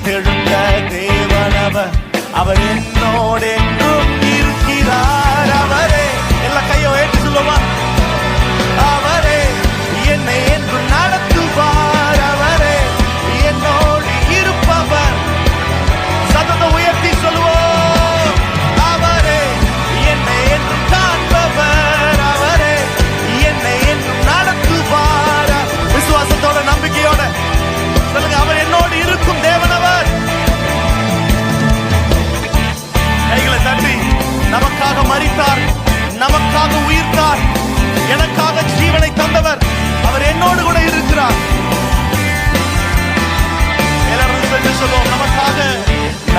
உயிர்த்தெழுந்த தேவனவர், அவர் என்னோடு என்றும் இருக்கிறார். அவரே, எல்லா கையை ஏற்றி சொல்லுமா, அவரே என்னை என்று நடத்துவார். அவரே என்னோடு இருப்பவர். சத்தத்தை உயர்த்தி சொல்லுவோம், அவரே என்னை என்று காண்பவர். அவரே என்னை என்று நடத்துவார். விசுவாசத்தோட நம்பிக்கையோட சொல்லுங்க, அவர் என்னோடு இருக்கும் தேவனவர். கைகளை தட்டி, நமக்காக மரித்தார், நமக்காக உயிர்த்தார், எனக்காக ஜீவனை தந்தவர், அவர் என்னோடு கூட இருக்கிறார். எல்லாரும் சேர்ந்து சொல்லுவோம்,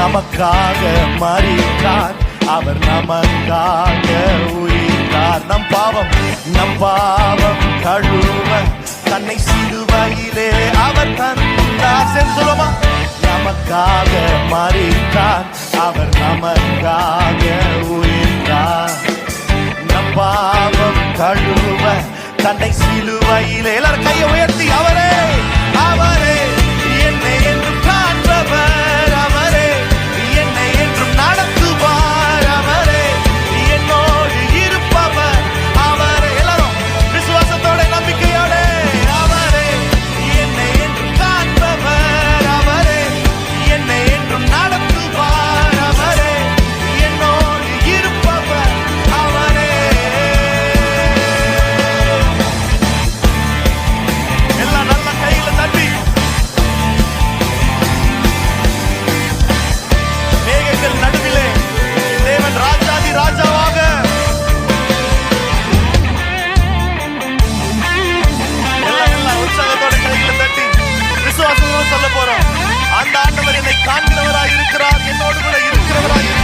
நமக்காக மரித்தார், அவர் நமக்காக உயிர்த்தார். நம் பாவம் கழுவ தன்னை சிலுவையிலே அவர் தந்தார். சேர்ந்து சொல்லுமா, நமக்காக மரித்தார், அவர் நமக்காக உயிர்த்தார். நம் பாவம் கழுவ தன்னை சிலுவையிலே. எல்லாரும் கையை உயர்த்தி, அவரே அவரே என்னை என்றும் காண்பவர். அவரே என்னை என்றும் நடத்துவார். அவரே என்னோடு இருப்பவர். அவரே, எல்லாரும் விசுவாசத்தோட நம்பிக்கையோட, அவரே என்னை என்றும் காண்பவர். அவரே என்னை என்றும் நடத்துவார். அவரே என்னோடு இருப்பவர். அவரே. எல்லாம் நல்ல கையில தட்டி, மேகங்கள் நடுவிலே தேவன் ராஜாதி ராஜாவாக. எல்லாம் உற்சாகத்தோட கையில தட்டி விசுவாசத்தோட சொல்ல போறோம், அந்த ஆண்டவர் என்னை காண்கிறவராய் இருக்கிறார், என்னோடு கூட இருக்கிறவராய் இருக்கிறார்.